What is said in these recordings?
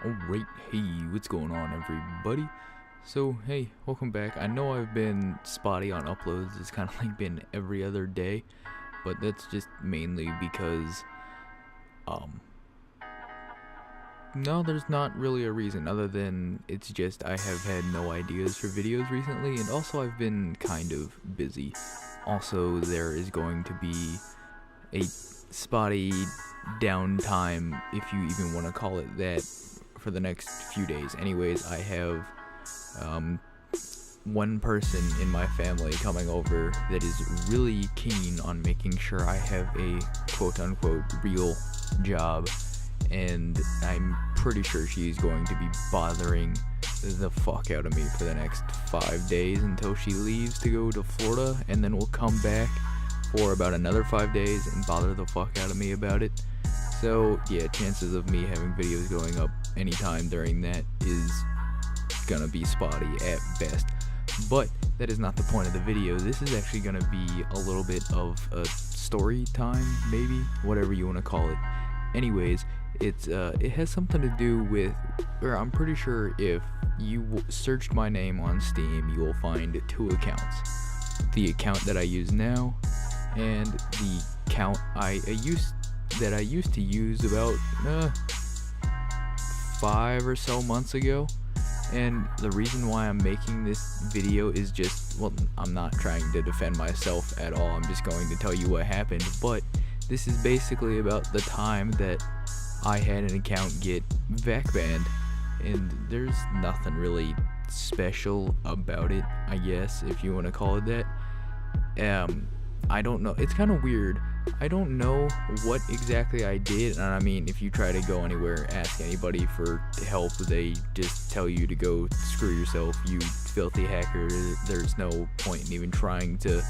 Alright, hey, what's going on, everybody? So, hey, welcome back. I know I've been spotty on uploads. It's kind of like been every other day, but that's just mainly because, um, no, there's not really a reason other than it's just I have had no ideas for videos recently, and also I've been kind of busy. Also, there is going to be a spotty downtime, if you even want to call it that, for the next few days. Anyways, I have one person in my family coming over that is really keen on making sure I have a quote-unquote real job, and I'm pretty sure she's going to be bothering the fuck out of me for the next 5 days until she leaves to go to Florida, and then we'll come back for about another 5 days and bother the fuck out of me about it. So yeah, chances of me having videos going up anytime during that is gonna be spotty at best. But that is not the point of the video. This is actually gonna be a little bit of a story time, maybe, whatever you want to call it. Anyways, it has something to do with, or I'm pretty sure if you searched my name on Steam, you will find two accounts. The account that I use now, and the account I used to use about 5 or so months ago. And the reason why I'm making this video is just, well, I'm not trying to defend myself at all, I'm just going to tell you what happened. But this is basically about the time that I had an account get vac banned, and there's nothing really special about it, I guess, if you want to call it that. I don't know, it's kind of weird. I don't know what exactly I did, and I mean, if you try to go anywhere, ask anybody for help, they just tell you to go screw yourself, you filthy hacker. There's no point in even trying to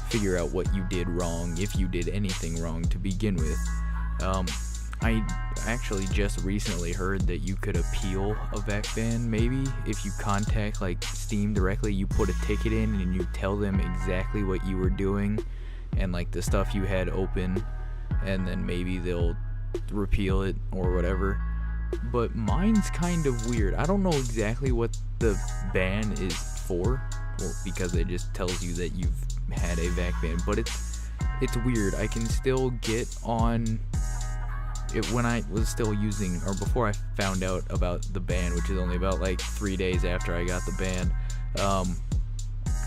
figure out what you did wrong, if you did anything wrong to begin with. I actually just recently heard that you could appeal a vac ban, maybe, if you contact like Steam directly. You put a ticket in and you tell them exactly what you were doing and like the stuff you had open, and then maybe they'll repeal it or whatever. But mine's kind of weird. I don't know exactly what the ban is for, well, because it just tells you that you've had a vac ban, but it's weird. I can still get on it when I was still using, or before I found out about the ban, which is only about like 3 days after I got the ban.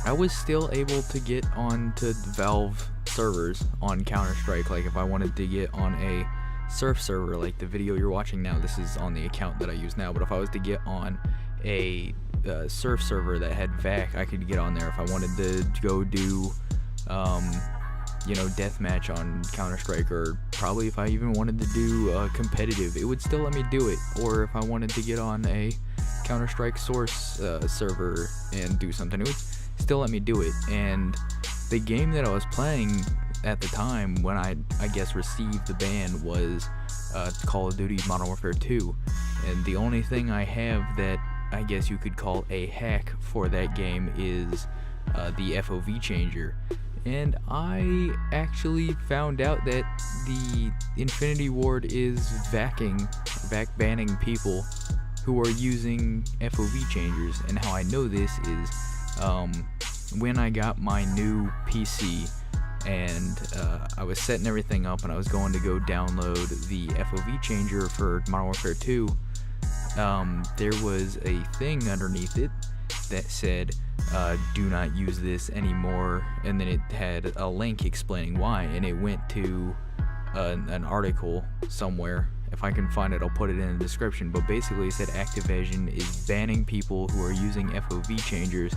I was still able to get on to Valve servers on Counter-Strike. Like if I wanted to get on a surf server, like the video you're watching now, this is on the account that I use now, but if I was to get on a surf server that had VAC, I could get on there. If I wanted to go do deathmatch on Counter-Strike, or probably if I even wanted to do competitive, it would still let me do it. Or if I wanted to get on a Counter-Strike source server and do something, it would still let me do it. And the game that I was playing at the time when I guess received the ban was Call of Duty Modern Warfare 2, and the only thing I have that I guess you could call a hack for that game is the FOV changer. And I actually found out that the Infinity Ward is vac banning people who are using FOV changers. And how I know this is when I got my new PC and I was setting everything up and I was going to go download the FOV changer for Modern Warfare 2, there was a thing underneath it that said do not use this anymore, and then it had a link explaining why, and it went to an article somewhere. If I can find it, I'll put it in the description, but basically it said Activision is banning people who are using FOV changers.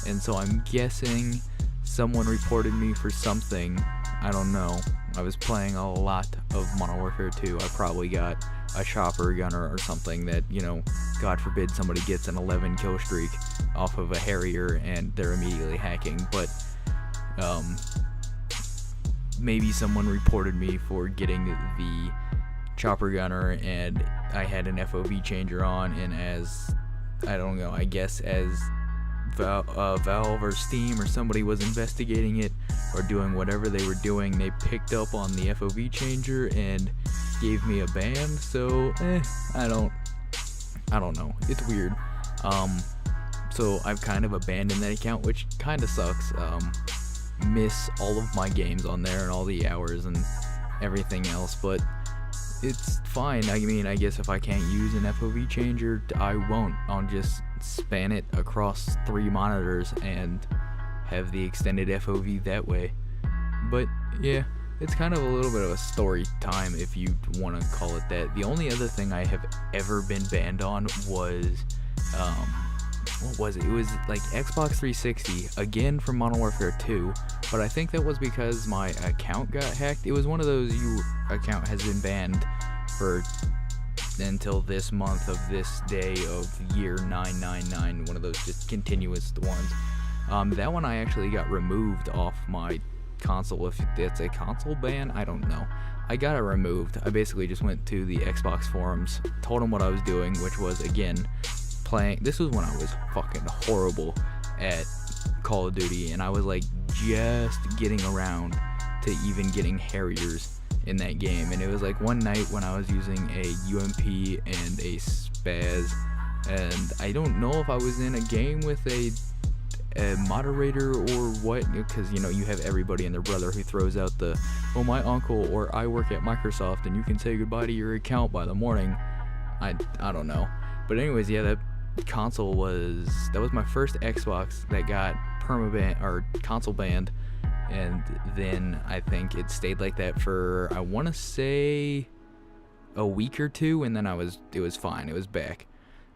And so I'm guessing someone reported me for something. I don't know. I was playing a lot of Modern Warfare 2. I probably got a chopper gunner or something that, God forbid somebody gets an 11 kill streak off of a Harrier and they're immediately hacking. But maybe someone reported me for getting the chopper gunner and I had an FOV changer on, and as, I don't know, I guess as Valve or Steam or somebody was investigating it or doing whatever they were doing, they picked up on the FOV changer and gave me a ban. So I don't I don't know, it's weird. So I've kind of abandoned that account, which kind of sucks. Miss all of my games on there and all the hours and everything else, but it's fine. I mean, I guess if I can't use an FOV changer, I won't. I'll just span it across 3 monitors and have the extended FOV that way. But yeah, it's kind of a little bit of a story time, if you want to call it that. The only other thing I have ever been banned on was what was it? It was like Xbox 360, again from Modern Warfare 2, but I think that was because my account got hacked. It was one of those, your account has been banned for until this month of this day of year 999, one of those just continuous ones. That one I actually got removed off my console. If it's a console ban, I don't know. I got it removed. I basically just went to the Xbox forums, told them what I was doing, which was, again, playing. This was when I was fucking horrible at Call of Duty, and I was like just getting around to even getting Harriers in that game. And it was like one night when I was using a UMP and a Spaz, and I don't know if I was in a game with a moderator or what, because you know, you have everybody and their brother who throws out the, oh, my uncle or I work at Microsoft and you can say goodbye to your account by the morning. I don't know, but anyways, yeah, that console was my first Xbox that got permaban or console banned, and then I think it stayed like that for, I want to say, a week or two, and then it was fine, it was back.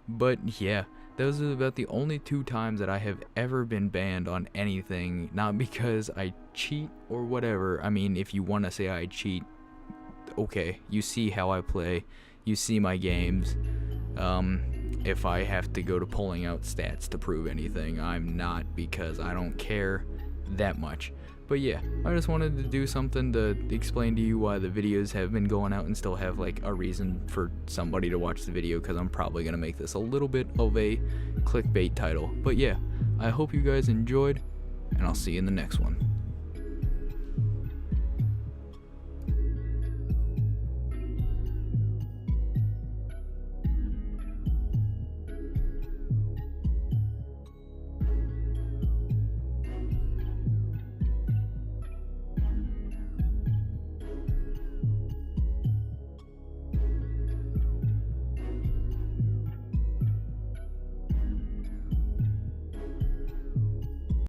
But yeah, those are about the only 2 times that I have ever been banned on anything. Not because I cheat or whatever. I mean, if you want to say I cheat, okay, you see how I play, you see my games. If I have to go to pulling out stats to prove anything, I'm not, because I don't care that much. But yeah, I just wanted to do something to explain to you why the videos have been going out and still have like a reason for somebody to watch the video, because I'm probably going to make this a little bit of a clickbait title. But yeah, I hope you guys enjoyed, and I'll see you in the next one.